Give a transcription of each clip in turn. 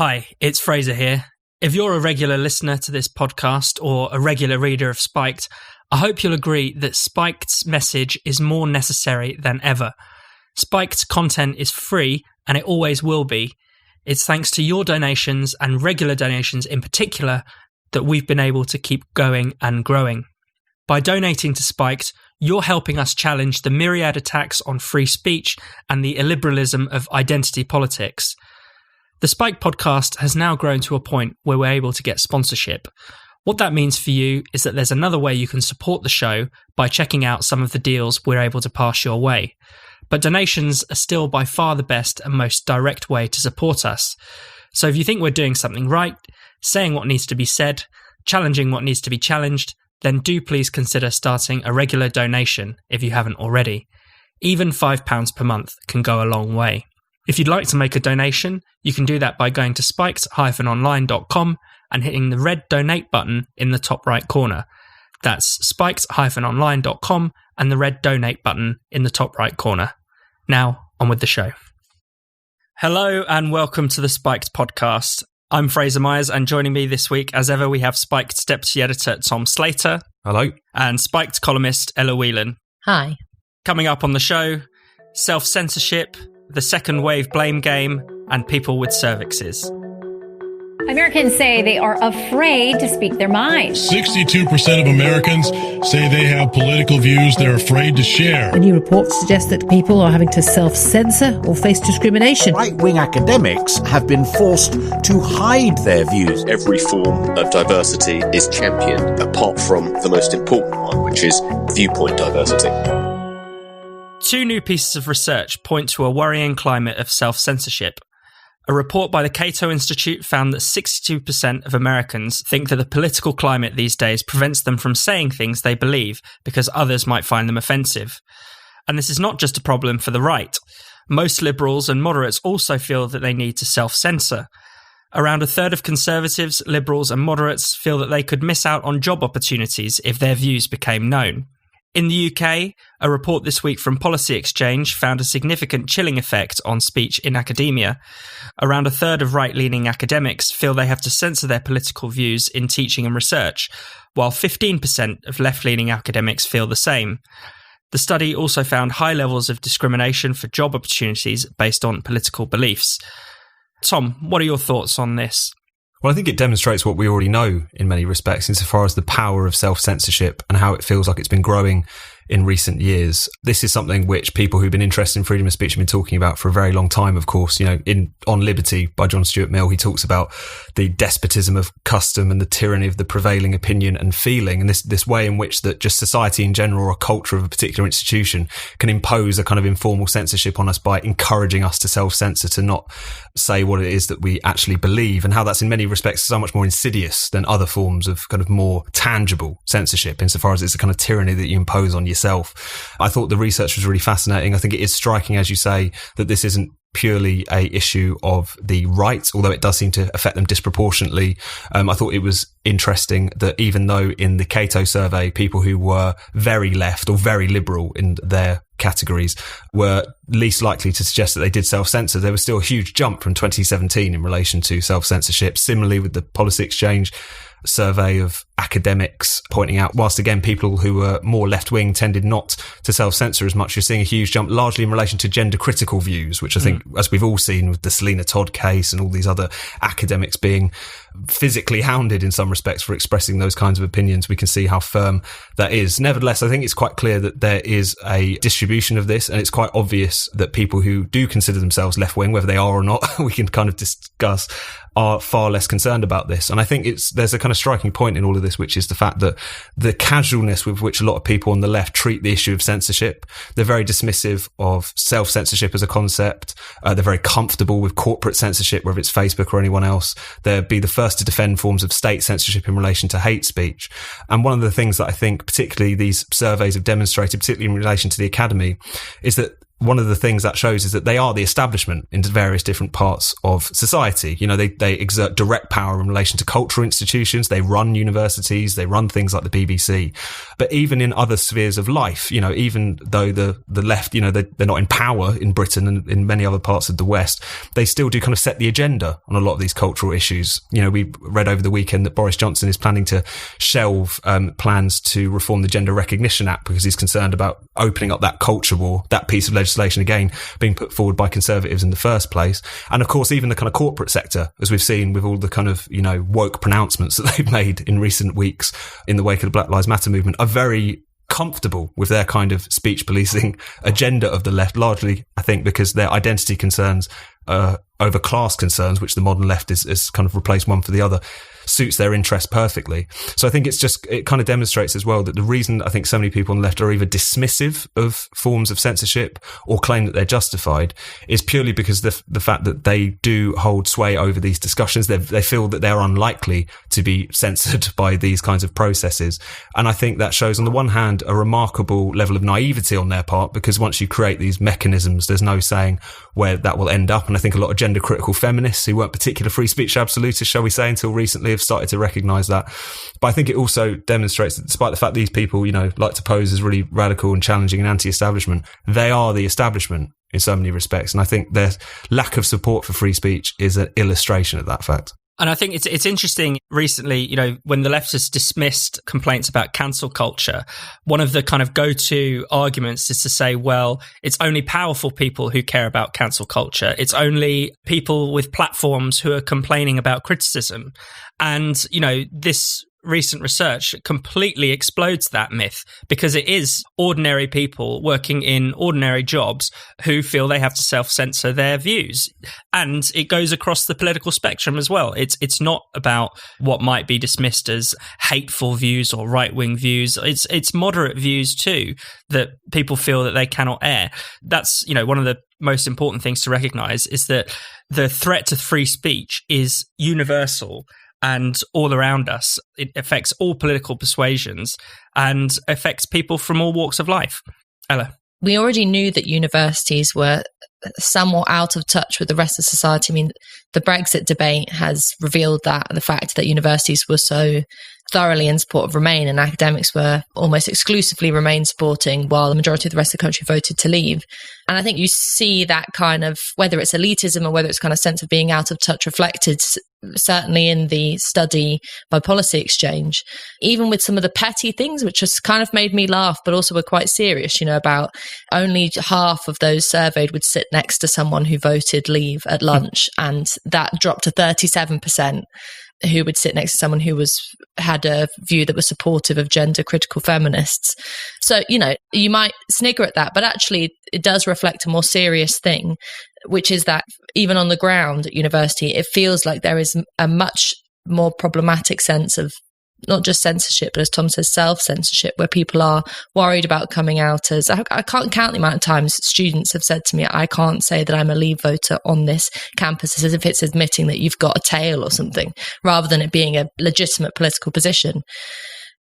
Hi, it's Fraser here. If you're a regular listener to this podcast or a regular reader of Spiked, I hope you'll agree that Spiked's message is more necessary than ever. Spiked's content is free, and it always will be. It's thanks to your donations, and regular donations in particular, that we've been able to keep going and growing. By donating to Spiked, you're helping us challenge the myriad attacks on free speech and the illiberalism of identity politics. The Spike podcast has now grown to a point where we're able to get sponsorship. What that means for you is that there's another way you can support the show by checking out some of the deals we're able to pass your way. But donations are still by far the best and most direct way to support us. So if you think we're doing something right, saying what needs to be said, challenging what needs to be challenged, then do please consider starting a regular donation if you haven't already. Even £5 per month can go a long way. If you'd like to make a donation, you can do that by going to spiked-online.com and hitting the red donate button in the top right corner. That's spiked-online.com and the red donate button in the top right corner. Now, on with the show. Hello and welcome to the Spiked podcast. I'm Fraser Myers, and joining me this week, as ever, we have Spiked's deputy editor Tom Slater. Hello. And Spiked columnist Ella Whelan. Hi. Coming up on the show, self-censorship, the second wave blame game, and people with cervixes. Americans say they are afraid to speak their minds. 62% of Americans say they have political views they're afraid to share. A new report suggests that people are having to self-censor or face discrimination. Right-wing academics have been forced to hide their views. Every form of diversity is championed, apart from the most important one, which is viewpoint diversity. Two new pieces of research point to a worrying climate of self-censorship. A report by the Cato Institute found that 62% of Americans think that the political climate these days prevents them from saying things they believe because others might find them offensive. And this is not just a problem for the right. Most liberals and moderates also feel that they need to self-censor. Around a third of conservatives, liberals and moderates feel that they could miss out on job opportunities if their views became known. In the UK, a report this week from Policy Exchange found a significant chilling effect on speech in academia. Around a third of right-leaning academics feel they have to censor their political views in teaching and research, while 15% of left-leaning academics feel the same. The study also found high levels of discrimination for job opportunities based on political beliefs. Tom, what are your thoughts on this? Well, I think it demonstrates what we already know in many respects, insofar as the power of self-censorship and how it feels like it's been growing in recent years. This is something which people who've been interested in freedom of speech have been talking about for a very long time, of course. You know, in On Liberty by John Stuart Mill, he talks about the despotism of custom and the tyranny of the prevailing opinion and feeling, and this way in which that just society in general or a culture of a particular institution can impose a kind of informal censorship on us by encouraging us to self-censor, to not say what it is that we actually believe, and how that's in many respects so much more insidious than other forms of kind of more tangible censorship, insofar as it's a kind of tyranny that you impose on yourself. I thought the research was really fascinating. I think it is striking, as you say, that this isn't purely a issue of the right, although it does seem to affect them disproportionately. I thought it was interesting that even though in the Cato survey, people who were very left or very liberal in their categories were least likely to suggest that they did self-censor, there was still a huge jump from 2017 in relation to self-censorship. Similarly, with the Policy Exchange survey of academics pointing out, whilst again people who were more left-wing tended not to self-censor as much, you're seeing a huge jump largely in relation to gender-critical views, which I think, as we've all seen with the Selena Todd case and all these other academics being physically hounded in some respects for expressing those kinds of opinions, we can see how firm that is. Nevertheless, I think it's quite clear that there is a distribution of this, and it's quite obvious that people who do consider themselves left-wing, whether they are or not, we can kind of discuss, are far less concerned about this. And I think there's a kind of striking point in all of this, which is the fact that the casualness with which a lot of people on the left treat the issue of censorship, they're very dismissive of self-censorship as a concept. They're very comfortable with corporate censorship, whether it's Facebook or anyone else. They'll be the first to defend forms of state censorship in relation to hate speech. And one of the things that I think particularly these surveys have demonstrated, particularly in relation to the academy, is that one of the things that shows is that they are the establishment in various different parts of society. You know, they exert direct power in relation to cultural institutions. They run universities. They run things like the BBC. But even in other spheres of life, you know, even though the left, you know, they're not in power in Britain and in many other parts of the West, they still do kind of set the agenda on a lot of these cultural issues. You know, we read over the weekend that Boris Johnson is planning to shelve plans to reform the Gender Recognition Act because he's concerned about opening up that culture war, that piece of legislation again being put forward by Conservatives in the first place. And of course, even the kind of corporate sector, as we've seen with all the kind of, you know, woke pronouncements that they've made in recent weeks in the wake of the Black Lives Matter movement, are very comfortable with their kind of speech policing agenda of the left, largely, I think, because their identity concerns over class concerns, which the modern left is kind of replaced one for the other, suits their interest perfectly. So I think it kind of demonstrates as well that the reason I think so many people on the left are either dismissive of forms of censorship or claim that they're justified is purely because the fact that they do hold sway over these discussions. They feel that they're unlikely to be censored by these kinds of processes. And I think that shows on the one hand a remarkable level of naivety on their part, because once you create these mechanisms, there's no saying where that will end up. And I think a lot of gender critical feminists who weren't particular free speech absolutists, shall we say, until recently have started to recognise that. But I think it also demonstrates that despite the fact these people, you know, like to pose as really radical and challenging and anti-establishment, they are the establishment in so many respects. And I think their lack of support for free speech is an illustration of that fact. And I think it's interesting recently, you know, when the left has dismissed complaints about cancel culture, one of the kind of go-to arguments is to say, well, it's only powerful people who care about cancel culture. It's only people with platforms who are complaining about criticism. And, you know, this recent research completely explodes that myth, because it is ordinary people working in ordinary jobs who feel they have to self-censor their views. And it goes across the political spectrum as well. It's not about what might be dismissed as hateful views or right-wing views. It's moderate views too that people feel that they cannot air. That's, you know, one of the most important things to recognize is that the threat to free speech is universal and all around us. It affects all political persuasions and affects people from all walks of life. Ella? We already knew that universities were somewhat out of touch with the rest of society. I mean, the Brexit debate has revealed that, the fact that universities were so thoroughly in support of Remain and academics were almost exclusively Remain supporting, while the majority of the rest of the country voted to leave. And I think you see that kind of, whether it's elitism or whether it's kind of sense of being out of touch, reflected certainly in the study by Policy Exchange, even with some of the petty things, which just kind of made me laugh, but also were quite serious, you know, about only half of those surveyed would sit next to someone who voted leave at lunch, and that dropped to 37% who would sit next to someone who had a view that was supportive of gender critical feminists. So, you know, you might snigger at that, but actually it does reflect a more serious thing, which is that even on the ground at university, it feels like there is a much more problematic sense of not just censorship, but as Tom says, self-censorship, where people are worried about coming out as, I can't count the amount of times students have said to me, I can't say that I'm a Leave voter on this campus, as if it's admitting that you've got a tail or something, rather than it being a legitimate political position.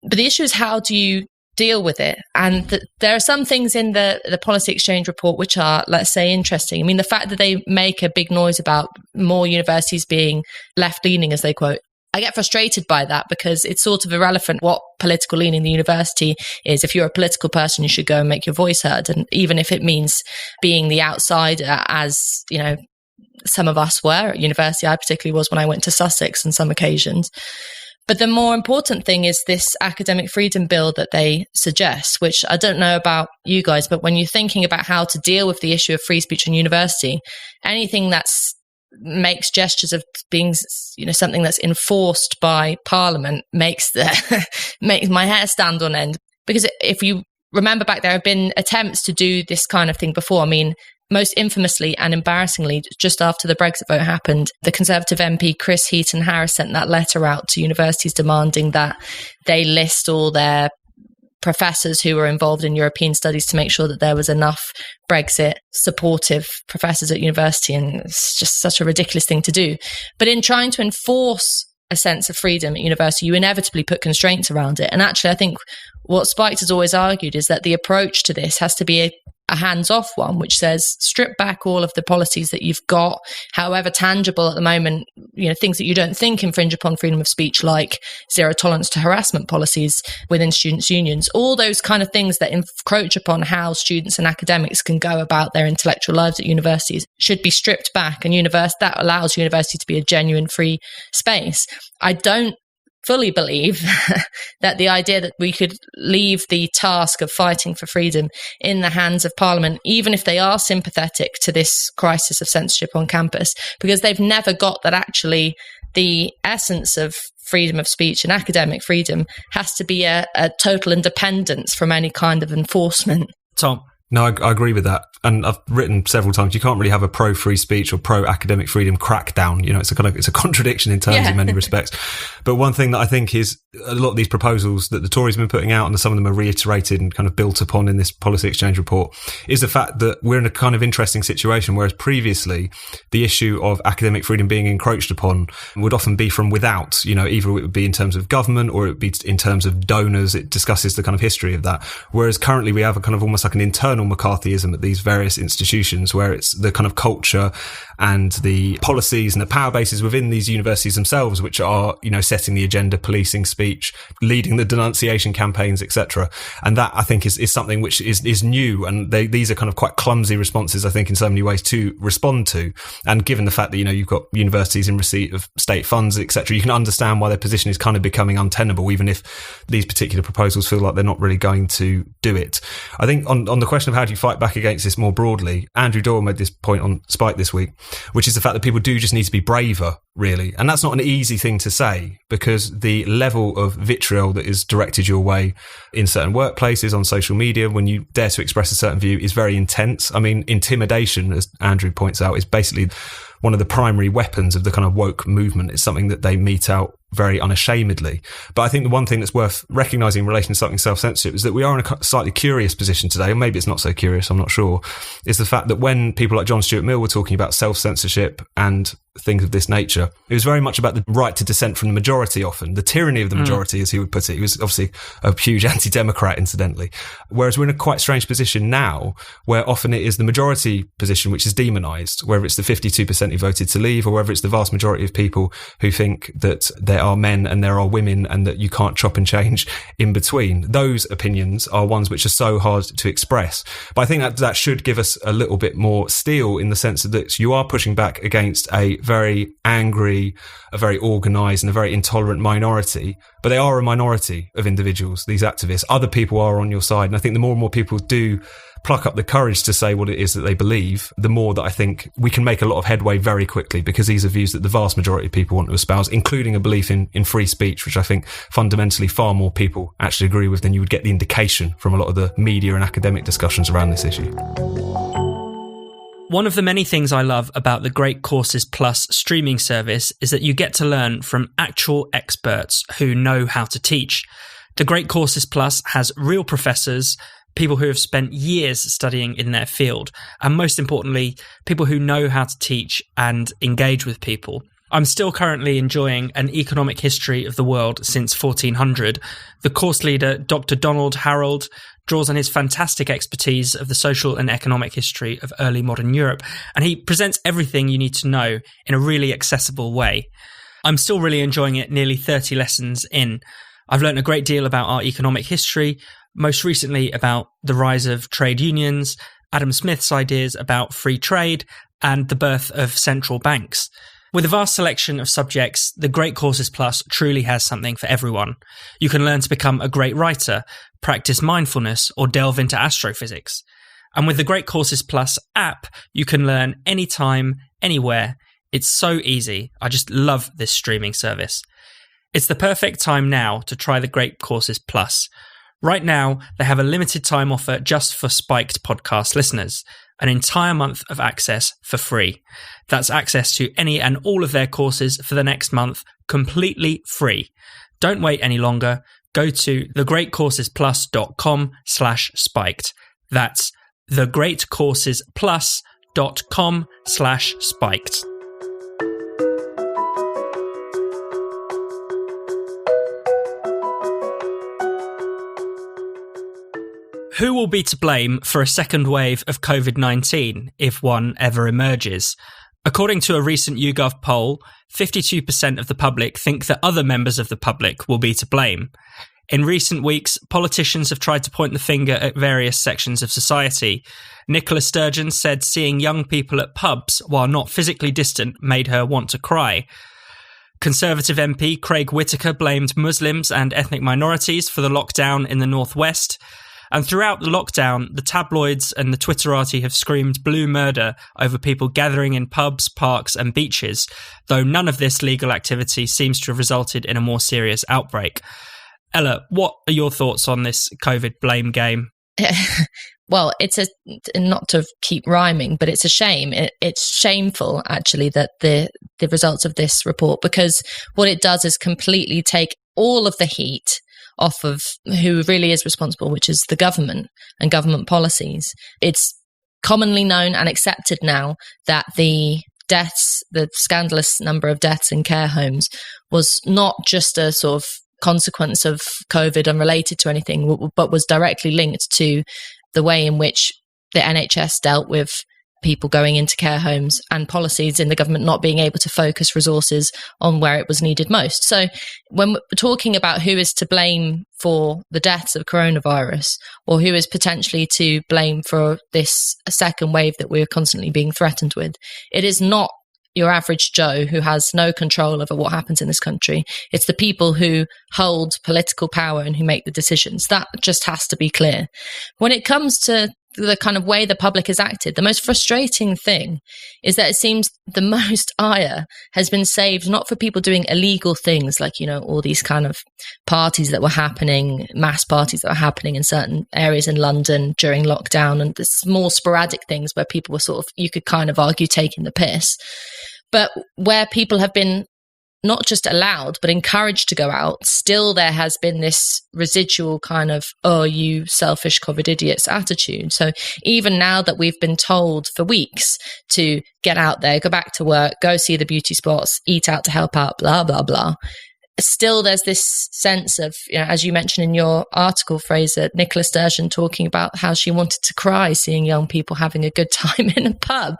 But the issue is, how do you deal with it? And there are some things in the Policy Exchange report which are, let's say, interesting. I mean, the fact that they make a big noise about more universities being left-leaning, as they quote, I get frustrated by that, because it's sort of irrelevant what political leaning the university is. If you're a political person, you should go and make your voice heard. And even if it means being the outsider, as, you know, some of us were at university, I particularly was when I went to Sussex on some occasions. But the more important thing is this academic freedom bill that they suggest, which I don't know about you guys, but when you're thinking about how to deal with the issue of free speech in university, anything that's makes gestures of being, you know, something that's enforced by Parliament makes my hair stand on end. Because if you remember back, there have been attempts to do this kind of thing before. I mean, most infamously and embarrassingly, just after the Brexit vote happened, the Conservative MP Chris Heaton-Harris sent that letter out to universities demanding that they list all their professors who were involved in European studies to make sure that there was enough Brexit supportive professors at university. And it's just such a ridiculous thing to do. But in trying to enforce a sense of freedom at university, you inevitably put constraints around it. And actually, I think what Spiked has always argued is that the approach to this has to be a hands-off one, which says strip back all of the policies that you've got, however tangible at the moment, things that you don't think infringe upon freedom of speech, like zero tolerance to harassment policies within students' unions, all those kind of things that encroach upon how students and academics can go about their intellectual lives at universities should be stripped back, and that allows university to be a genuine free space. I don't fully believe that the idea that we could leave the task of fighting for freedom in the hands of Parliament, even if they are sympathetic to this crisis of censorship on campus, because they've never got that actually the essence of freedom of speech and academic freedom has to be a total independence from any kind of enforcement. Tom? No, I agree with that. And I've written several times, you can't really have a pro-free speech or pro-academic freedom crackdown. It's a contradiction in terms in many respects. But one thing that I think is a lot of these proposals that the Tories have been putting out, and some of them are reiterated and kind of built upon in this policy exchange report, is the fact that we're in a kind of interesting situation, whereas previously the issue of academic freedom being encroached upon would often be from without, either it would be in terms of government or it would be in terms of donors. It discusses the kind of history of that. Whereas currently we have a kind of almost like an internal McCarthyism at these various institutions, where it's the kind of culture and the policies and the power bases within these universities themselves which are, setting the agenda, policing speech, leading the denunciation campaigns, etc. And that, I think, is something which is new, and these are kind of quite clumsy responses, I think, in so many ways to respond to. And given the fact that, you've got universities in receipt of state funds, etc., you can understand why their position is kind of becoming untenable, even if these particular proposals feel like they're not really going to do it. I think on the question of how do you fight back against this more broadly, Andrew Doyle made this point on Spike this week, which is the fact that people do just need to be braver, really. And that's not an easy thing to say, because the level of vitriol that is directed your way in certain workplaces, on social media, when you dare to express a certain view, is very intense. I mean, intimidation, as Andrew points out, is basically one of the primary weapons of the kind of woke movement. It's something that they mete out very unashamedly. But I think the one thing that's worth recognising in relation to something self-censorship is that we are in a slightly curious position today, or maybe it's not so curious, I'm not sure, is the fact that when people like John Stuart Mill were talking about self-censorship and things of this nature, it was very much about the right to dissent from the majority often, the tyranny of the majority, as he would put it. He was obviously a huge anti-democrat, incidentally. Whereas we're in a quite strange position now, where often it is the majority position which is demonised, whether it's the 52% who voted to leave, or whether it's the vast majority of people who think that there are men and there are women and that you can't chop and change in between. Those opinions are ones which are so hard to express. But I think that should give us a little bit more steel, in the sense that you are pushing back against a very angry, a very organised and a very intolerant minority, but they are a minority of individuals, these activists. Other people are on your side, and I think the more and more people do pluck up the courage to say what it is that they believe, the more that I think we can make a lot of headway very quickly, because these are views that the vast majority of people want to espouse, including a belief in free speech, which I think fundamentally far more people actually agree with than you would get the indication from a lot of the media and academic discussions around this issue. One of the many things I love about the Great Courses Plus streaming service is that you get to learn from actual experts who know how to teach. The Great Courses Plus has real professors, people who have spent years studying in their field, and most importantly, people who know how to teach and engage with people. I'm still currently enjoying an economic history of the world since 1400. The course leader, Dr. Donald Harold, draws on his fantastic expertise of the social and economic history of early modern Europe, and he presents everything you need to know in a really accessible way. I'm still really enjoying it nearly 30 lessons in. I've learned a great deal about our economic history, most recently about the rise of trade unions, Adam Smith's ideas about free trade, and the birth of central banks. With a vast selection of subjects, the Great Courses Plus truly has something for everyone. You can learn to become a great writer, practice mindfulness, or delve into astrophysics. And with the Great Courses Plus app, you can learn anytime, anywhere. It's so easy. I just love this streaming service. It's the perfect time now to try the Great Courses Plus. Right now, they have a limited time offer just for Spiked podcast listeners. An entire month of access for free. That's access to any and all of their courses for the next month, completely free. Don't wait any longer. Go to thegreatcoursesplus.com/spiked. That's thegreatcoursesplus.com/spiked. Who will be to blame for a second wave of COVID-19 if one ever emerges? According to a recent YouGov poll, 52% of the public think that other members of the public will be to blame. In recent weeks, politicians have tried to point the finger at various sections of society. Nicola Sturgeon said seeing young people at pubs while not physically distant made her want to cry. Conservative MP Craig Whitaker blamed Muslims and ethnic minorities for the lockdown in the northwest. And throughout the lockdown, the tabloids and the Twitterati have screamed blue murder over people gathering in pubs, parks and beaches, though none of this legal activity seems to have resulted in a more serious outbreak. Ella, what are your thoughts on this COVID blame game? Well, not to keep rhyming, but it's a shame. It's shameful, actually, that the results of this report, because what it does is completely take all of the heat off of who really is responsible, which is the government and government policies. It's commonly known and accepted now that the scandalous number of deaths in care homes was not just a sort of consequence of COVID unrelated to anything, but was directly linked to the way in which the NHS dealt with people going into care homes and policies in the government not being able to focus resources on where it was needed most. So when we're talking about who is to blame for the deaths of coronavirus, or who is potentially to blame for this second wave that we're constantly being threatened with, it is not your average Joe who has no control over what happens in this country. It's the people who hold political power and who make the decisions. That just has to be clear. When it comes to the kind of way the public has acted, the most frustrating thing is that it seems the most ire has been saved not for people doing illegal things like, all these kind of parties that were happening, mass parties that were happening in certain areas in London during lockdown, and the small sporadic things where people were sort of, you could kind of argue, taking the piss, but where people have been not just allowed, but encouraged to go out. Still, there has been this residual kind of, oh, you selfish COVID idiots attitude. So even now that we've been told for weeks to get out there, go back to work, go see the beauty spots, eat out to help out, blah, blah, blah, still there's this sense of, as you mentioned in your article, Fraser, Nicola Sturgeon talking about how she wanted to cry seeing young people having a good time in a pub.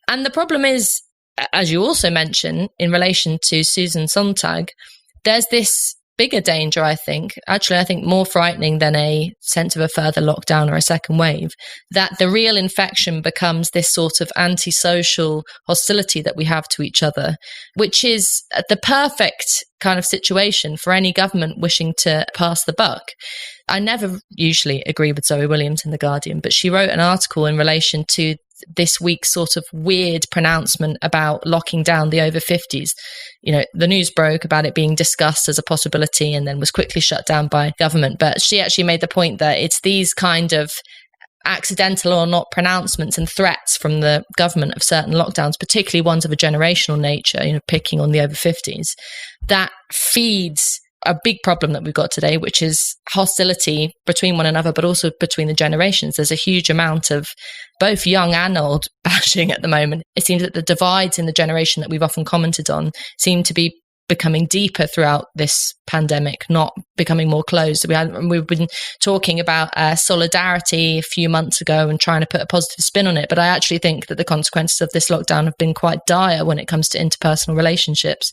And the problem is, as you also mentioned, in relation to Susan Sontag, there's this bigger danger, I think more frightening than a sense of a further lockdown or a second wave, that the real infection becomes this sort of antisocial hostility that we have to each other, which is the perfect kind of situation for any government wishing to pass the buck. I never usually agree with Zoe Williams in The Guardian, but she wrote an article in relation to this week's sort of weird pronouncement about locking down the over 50s. The news broke about it being discussed as a possibility and then was quickly shut down by government. But she actually made the point that it's these kind of accidental or not pronouncements and threats from the government of certain lockdowns, particularly ones of a generational nature, picking on the over 50s, that feeds a big problem that we've got today, which is hostility between one another, but also between the generations. There's a huge amount of both young and old bashing at the moment. It seems that the divides in the generation that we've often commented on seem to be becoming deeper throughout this pandemic, not becoming more closed. We've been talking about solidarity a few months ago and trying to put a positive spin on it, but I actually think that the consequences of this lockdown have been quite dire when it comes to interpersonal relationships.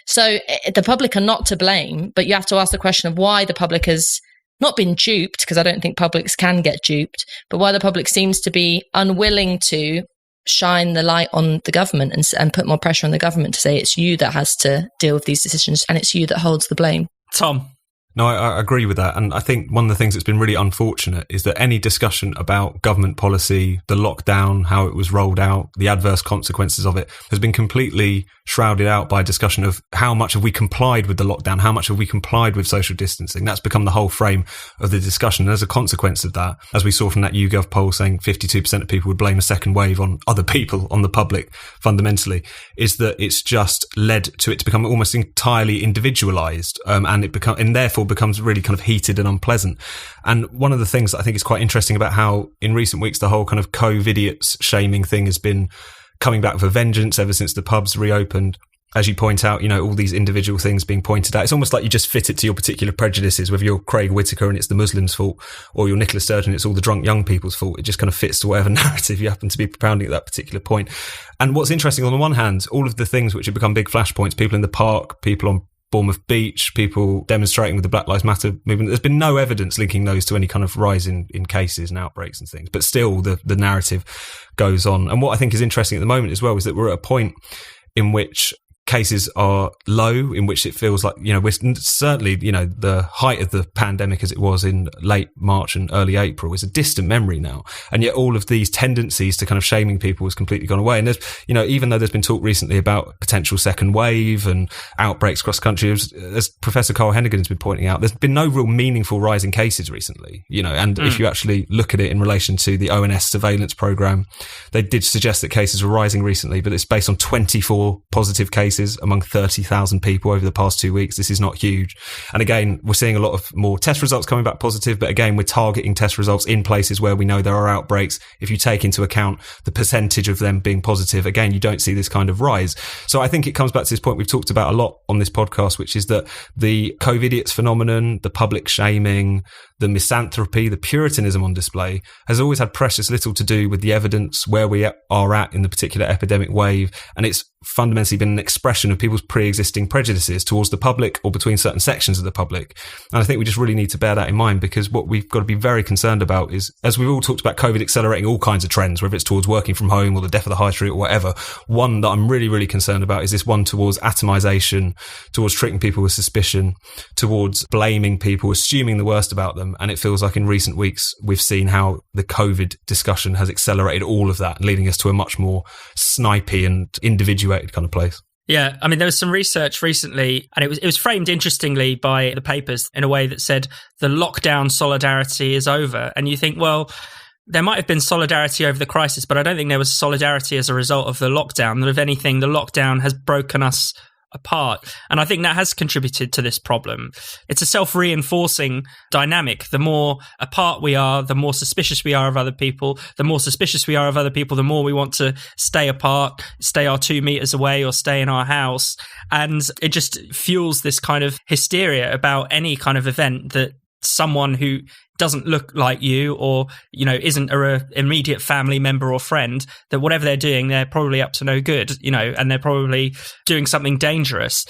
So the public are not to blame, but you have to ask the question of why the public has not been duped, because I don't think publics can get duped, but why the public seems to be unwilling to shine the light on the government and put more pressure on the government to say it's you that has to deal with these decisions and it's you that holds the blame. Tom? No, I agree with that. And I think one of the things that's been really unfortunate is that any discussion about government policy, the lockdown, how it was rolled out, the adverse consequences of it, has been completely shrouded out by a discussion of how much have we complied with the lockdown, how much have we complied with social distancing. That's become the whole frame of the discussion. And as a consequence of that, as we saw from that YouGov poll saying 52% of people would blame a second wave on other people, on the public, fundamentally, is that it's just led to it to become almost entirely individualised, and therefore becomes really kind of heated and unpleasant. And one of the things that I think is quite interesting about how in recent weeks the whole kind of COVID-idiots shaming thing has been coming back with a vengeance ever since the pubs reopened. as you point out, all these individual things being pointed out. It's almost like you just fit it to your particular prejudices, whether you're Craig Whittaker and it's the Muslims' fault, or you're Nicola Sturgeon and it's all the drunk young people's fault. It just kind of fits to whatever narrative you happen to be propounding at that particular point. And what's interesting, on the one hand, all of the things which have become big flashpoints, people in the park, people on Bournemouth Beach, people demonstrating with the Black Lives Matter movement, there's been no evidence linking those to any kind of rise in cases and outbreaks and things. But still, the narrative goes on. And what I think is interesting at the moment as well is that we're at a point in which cases are low, in which it feels like, we're certainly, the height of the pandemic as it was in late March and early April is a distant memory now. And yet all of these tendencies to kind of shaming people has completely gone away. And there's, even though there's been talk recently about potential second wave and outbreaks across the country, as Professor Carl Hennigan has been pointing out, there's been no real meaningful rise in cases recently, and if you actually look at it in relation to the ONS surveillance program, they did suggest that cases were rising recently, but it's based on 24 positive cases among 30,000 people over the past 2 weeks. This is not huge. And again, we're seeing a lot of more test results coming back positive, but again, we're targeting test results in places where we know there are outbreaks. If you take into account the percentage of them being positive, again, you don't see this kind of rise. So I think it comes back to this point we've talked about a lot on this podcast, which is that the COVIDiots phenomenon, the public shaming, the misanthropy, the puritanism on display has always had precious little to do with the evidence, where we are at in the particular epidemic wave. And it's fundamentally been an expression of people's pre-existing prejudices towards the public or between certain sections of the public. And I think we just really need to bear that in mind, because what we've got to be very concerned about is, as we've all talked about COVID accelerating all kinds of trends, whether it's towards working from home or the death of the high street or whatever, one that I'm really, really concerned about is this one towards atomization, towards treating people with suspicion, towards blaming people, assuming the worst about them. And it feels like in recent weeks, we've seen how the COVID discussion has accelerated all of that, leading us to a much more snipey and individuated kind of place. Yeah, I mean, there was some research recently, and it was framed interestingly by the papers in a way that said the lockdown solidarity is over. And you think, well, there might have been solidarity over the crisis, but I don't think there was solidarity as a result of the lockdown. That if anything, the lockdown has broken us apart. And I think that has contributed to this problem. It's a self-reinforcing dynamic. The more apart we are, the more suspicious we are of other people. The more suspicious we are of other people, the more we want to stay apart, stay our 2 meters away or stay in our house. And it just fuels this kind of hysteria about any kind of event that someone who doesn't look like you or, isn't an immediate family member or friend, that whatever they're doing, they're probably up to no good, and they're probably doing something dangerous.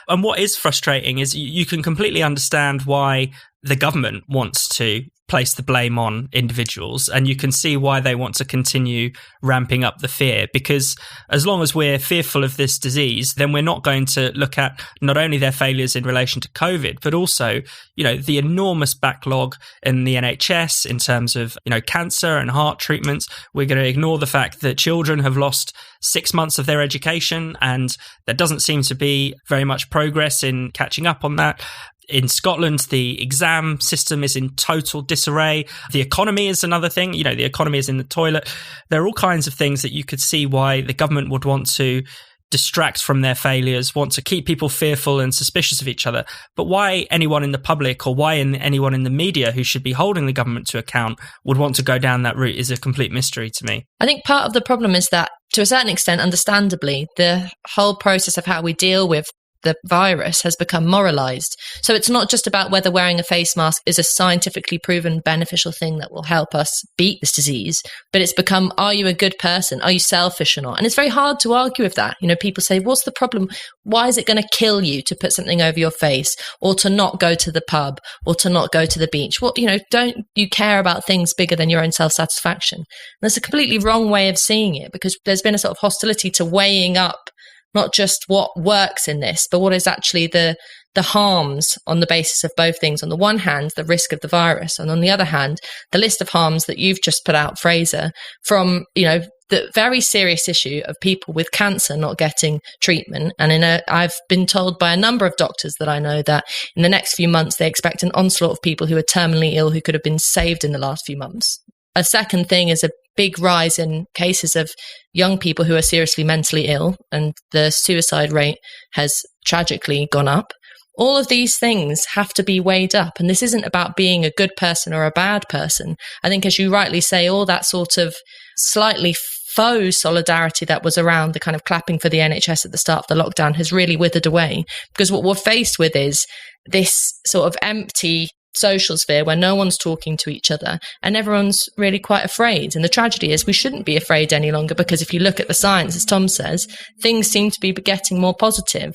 And what is frustrating is you can completely understand why the government wants to place the blame on individuals, and you can see why they want to continue ramping up the fear, because as long as we're fearful of this disease, then we're not going to look at not only their failures in relation to COVID, but also, the enormous backlog in the NHS in terms of, cancer and heart treatments. We're going to ignore the fact that children have lost 6 months of their education, and there doesn't seem to be very much progress in catching up on that. In Scotland, the exam system is in total disarray. The economy is another thing. The economy is in the toilet. There are all kinds of things that you could see why the government would want to distract from their failures, want to keep people fearful and suspicious of each other. But why anyone in the public or why anyone in the media who should be holding the government to account would want to go down that route is a complete mystery to me. I think part of the problem is that, to a certain extent, understandably, the whole process of how we deal with the virus has become moralized. So it's not just about whether wearing a face mask is a scientifically proven beneficial thing that will help us beat this disease, but it's become, are you a good person? Are you selfish or not? And it's very hard to argue with that. People say, what's the problem? Why is it going to kill you to put something over your face, or to not go to the pub, or to not go to the beach? Don't you care about things bigger than your own self-satisfaction? And that's a completely wrong way of seeing it, because there's been a sort of hostility to weighing up not just what works in this, but what is actually the harms on the basis of both things. On the one hand, the risk of the virus, and on the other hand, the list of harms that you've just put out, Fraser, from, the very serious issue of people with cancer not getting treatment. And I've been told by a number of doctors that I know that in the next few months, they expect an onslaught of people who are terminally ill who could have been saved in the last few months. A second thing is a big rise in cases of young people who are seriously mentally ill, and the suicide rate has tragically gone up. All of these things have to be weighed up, and this isn't about being a good person or a bad person. I think, as you rightly say, all that sort of slightly faux solidarity that was around the kind of clapping for the NHS at the start of the lockdown has really withered away, because what we're faced with is this sort of empty social sphere where no one's talking to each other and everyone's really quite afraid. And the tragedy is we shouldn't be afraid any longer, because if you look at the science, as Tom says, things seem to be getting more positive.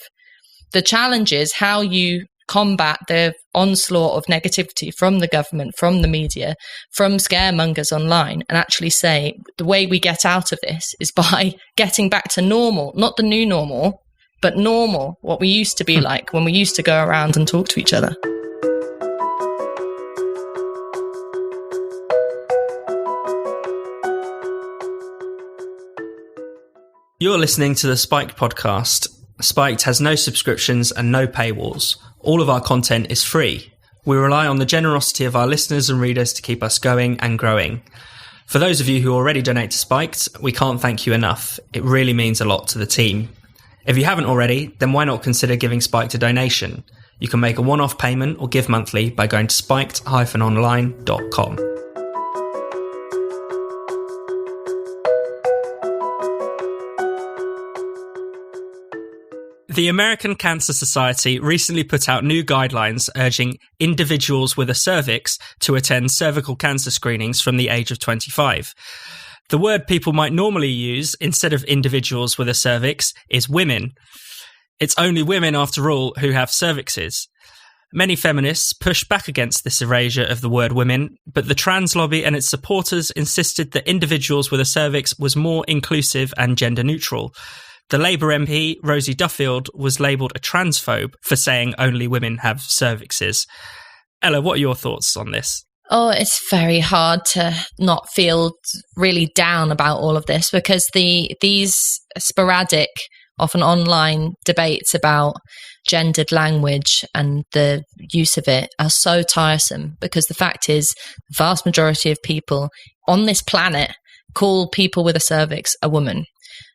The challenge is how you combat the onslaught of negativity from the government, from the media, from scaremongers online, and actually say the way we get out of this is by getting back to normal, not the new normal, but normal, what we used to be like when we used to go around and talk to each other. You're listening to the Spiked podcast. Spiked has no subscriptions and no paywalls. All of our content is free. We rely on the generosity of our listeners and readers to keep us going and growing. For those of you who already donate to Spiked, we can't thank you enough. It really means a lot to the team. If you haven't already, then why not consider giving Spiked a donation? You can make a one-off payment or give monthly by going to spiked-online.com. The American Cancer Society recently put out new guidelines urging individuals with a cervix to attend cervical cancer screenings from the age of 25. The word people might normally use instead of individuals with a cervix is women. It's only women, after all, who have cervixes. Many feminists push back against this erasure of the word women, but the trans lobby and its supporters insisted that individuals with a cervix was more inclusive and gender neutral. The Labour MP, Rosie Duffield, was labelled a transphobe for saying only women have cervixes. Ella, what are your thoughts on this? Oh, it's very hard to not feel really down about all of this, because these sporadic, often online debates about gendered language and the use of it are so tiresome, because the fact is the vast majority of people on this planet call people with a cervix a woman.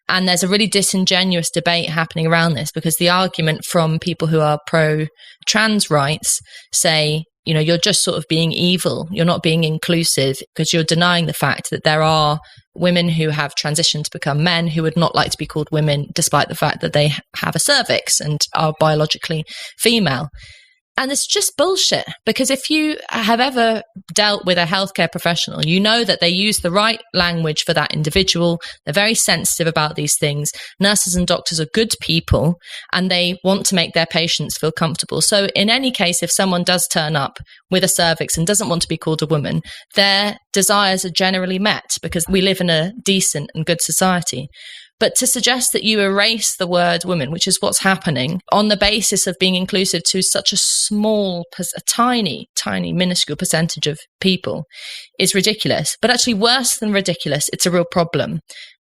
And there's a really disingenuous debate happening around this, because the argument from people who are pro-trans rights say, you know, you're just sort of being evil. You're not being inclusive, because you're denying the fact that there are women who have transitioned to become men who would not like to be called women, despite the fact that they have a cervix and are biologically female. And it's just bullshit, because if you have ever dealt with a healthcare professional, you know that they use the right language for that individual. They're very sensitive about these things. Nurses and doctors are good people, and they want to make their patients feel comfortable. So in any case, if someone does turn up with a cervix and doesn't want to be called a woman, their desires are generally met, because we live in a decent and good society. But to suggest that you erase the word woman, which is what's happening, on the basis of being inclusive to such a small, a tiny, minuscule percentage of people is ridiculous. But actually, worse than ridiculous, it's a real problem.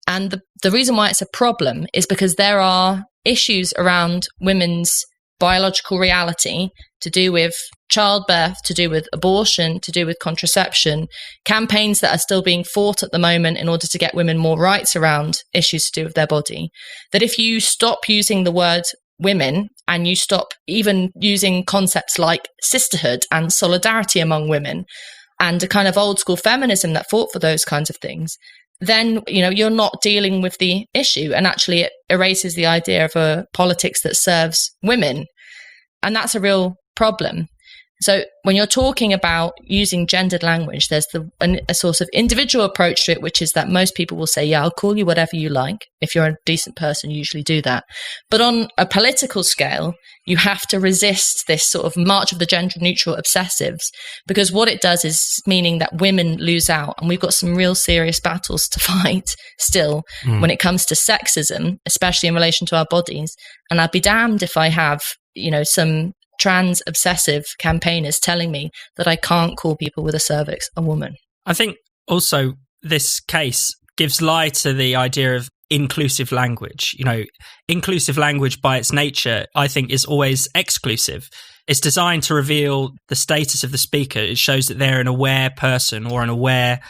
And the reason why it's a problem is because there are issues around women's biological reality to do with childbirth, to do with abortion, to do with contraception, campaigns that are still being fought at the moment in order to get women more rights around issues to do with their body, that if you stop using the word women and you stop even using concepts like sisterhood and solidarity among women and a kind of old school feminism that fought for those kinds of things, then, you know, you're not dealing with the issue, and actually it erases the idea of a politics that serves women. And that's a real problem. So when you're talking about using gendered language, there's a sort of individual approach to it, which is that most people will say, yeah, I'll call you whatever you like. If you're a decent person, you usually do that. But on a political scale, you have to resist this sort of march of the gender neutral obsessives, because what it does is meaning that women lose out. And we've got some real serious battles to fight still when it comes to sexism, especially in relation to our bodies. And I'd be damned if I have, you know, some trans obsessive campaigners telling me that I can't call people with a cervix a woman. I think also this case gives lie to the idea of inclusive language. You know, inclusive language by its nature, I think, is always exclusive. It's designed to reveal the status of the speaker. It shows that they're an aware person or an aware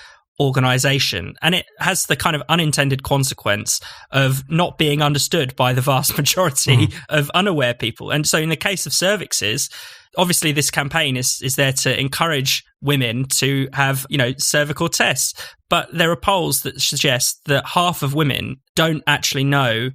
organization. And it has the kind of unintended consequence of not being understood by the vast majority of unaware people. And so in the case of cervixes, obviously this campaign is there to encourage women to have, cervical tests. But there are polls that suggest that half of women don't actually know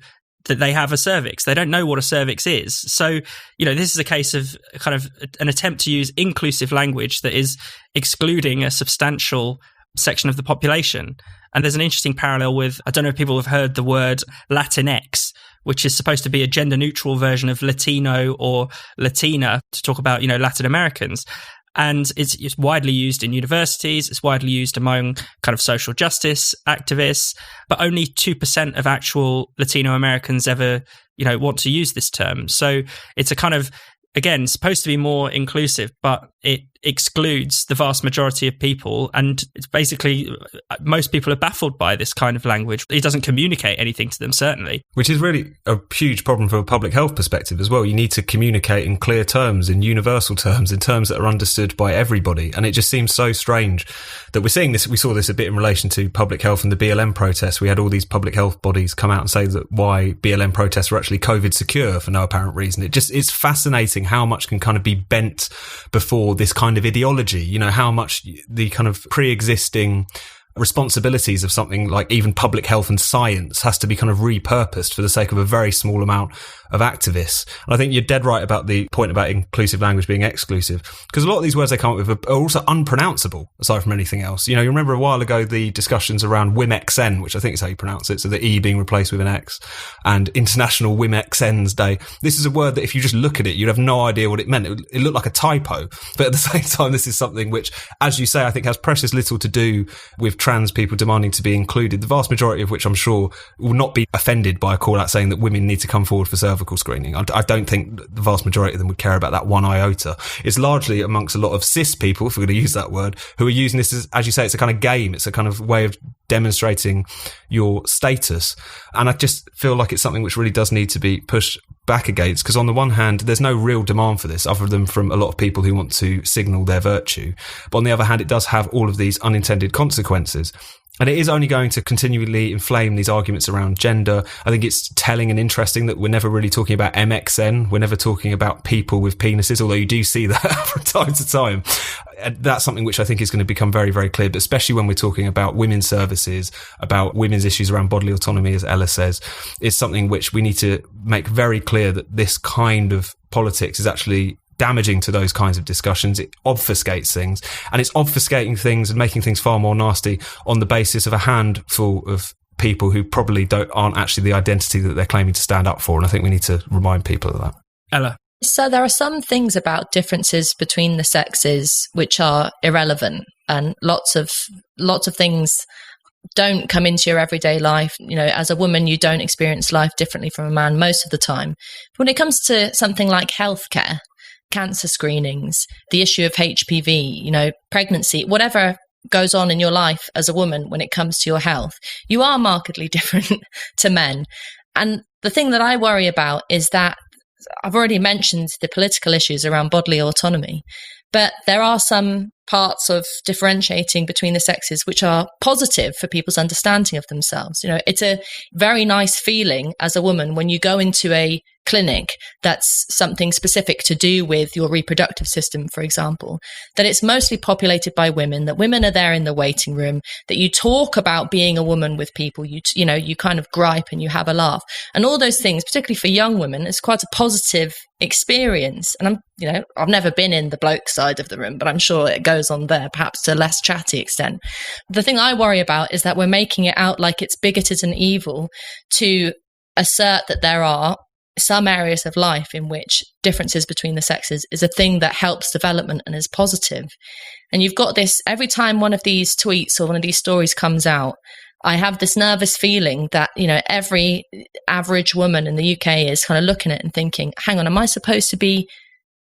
that they have a cervix. They don't know what a cervix is. So, this is a case of kind of an attempt to use inclusive language that is excluding a substantial section of the population. And there's an interesting parallel with, I don't know if people have heard the word Latinx, which is supposed to be a gender neutral version of Latino or Latina to talk about, Latin Americans. And it's widely used in universities. It's widely used among kind of social justice activists, but only 2% of actual Latino Americans ever, want to use this term. So it's a kind of, again, supposed to be more inclusive, but it excludes the vast majority of people. And it's basically, most people are baffled by this kind of language. It doesn't communicate anything to them, certainly. Which is really a huge problem from a public health perspective as well. You need to communicate in clear terms, in universal terms, in terms that are understood by everybody. And it just seems so strange that we're seeing this. We saw this a bit in relation to public health and the BLM protests. We had all these public health bodies come out and say that why BLM protests were actually COVID secure for no apparent reason. It's fascinating how much can kind of be bent before this kind of ideology, how much the kind of pre-existing responsibilities of something like even public health and science has to be kind of repurposed for the sake of a very small amount of activists. And I think you're dead right about the point about inclusive language being exclusive, because a lot of these words they come up with are also unpronounceable aside from anything else. You remember a while ago the discussions around WIMXN, which I think is how you pronounce it, so the E being replaced with an X, and International WIMXN's Day. This is a word that if you just look at it, you'd have no idea what it meant. It looked like a typo, but at the same time, this is something which, as you say, I think has precious little to do with trans people demanding to be included, the vast majority of which I'm sure will not be offended by a call out saying that women need to come forward for cervical screening. I don't think the vast majority of them would care about that one iota. It's largely amongst a lot of cis people, if we're going to use that word, who are using this as you say, it's a kind of game. It's a kind of way of demonstrating your status. And I just feel like it's something which really does need to be pushed back against, because on the one hand, there's no real demand for this other than from a lot of people who want to signal their virtue. But on the other hand, it does have all of these unintended consequences. And it is only going to continually inflame these arguments around gender. I think it's telling and interesting that we're never really talking about MXN. We're never talking about people with penises, although you do see that from time to time. That's something which I think is going to become very, very clear, but especially when we're talking about women's services, about women's issues around bodily autonomy, as Ella says, it's something which we need to make very clear that this kind of politics is actually damaging to those kinds of discussions. It obfuscates things, and it's obfuscating things and making things far more nasty on the basis of a handful of people who probably aren't actually the identity that they're claiming to stand up for. And I think we need to remind people of that. Ella? So there are some things about differences between the sexes which are irrelevant, and lots of things don't come into your everyday life. As a woman, you don't experience life differently from a man most of the time. But when it comes to something like healthcare, cancer screenings, the issue of HPV, pregnancy, whatever goes on in your life as a woman when it comes to your health, you are markedly different to men. And the thing that I worry about is that I've already mentioned the political issues around bodily autonomy, but there are some parts of differentiating between the sexes which are positive for people's understanding of themselves. It's a very nice feeling as a woman when you go into a clinic that's something specific to do with your reproductive system, for example, that it's mostly populated by women, that women are there in the waiting room, that you talk about being a woman with people, you kind of gripe and you have a laugh, and all those things, particularly for young women, it's quite a positive experience. And I've never been in the bloke side of the room, but I'm sure it goes on there, perhaps to a less chatty extent. The thing I worry about is that we're making it out like it's bigoted and evil to assert that there are some areas of life in which differences between the sexes is a thing that helps development and is positive. And you've got this, every time one of these tweets or one of these stories comes out, I have this nervous feeling that, every average woman in the UK is kind of looking at it and thinking, hang on, am I supposed to be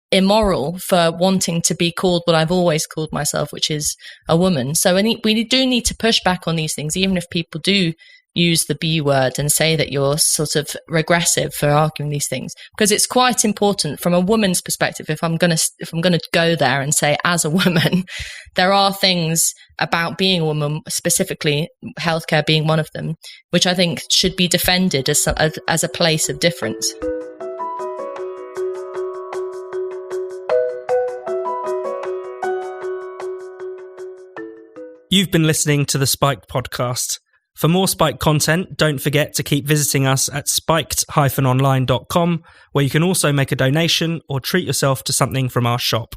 immoral for wanting to be called what I've always called myself, which is a woman? So we do need to push back on these things, even if people do use the B word and say that you're sort of regressive for arguing these things, because it's quite important from a woman's perspective. If I'm going to go there and say, as a woman, there are things about being a woman, specifically healthcare being one of them, which I think should be defended as a place of difference. You've been listening to the Spiked podcast. For more Spiked content, don't forget to keep visiting us at spiked-online.com, where you can also make a donation or treat yourself to something from our shop.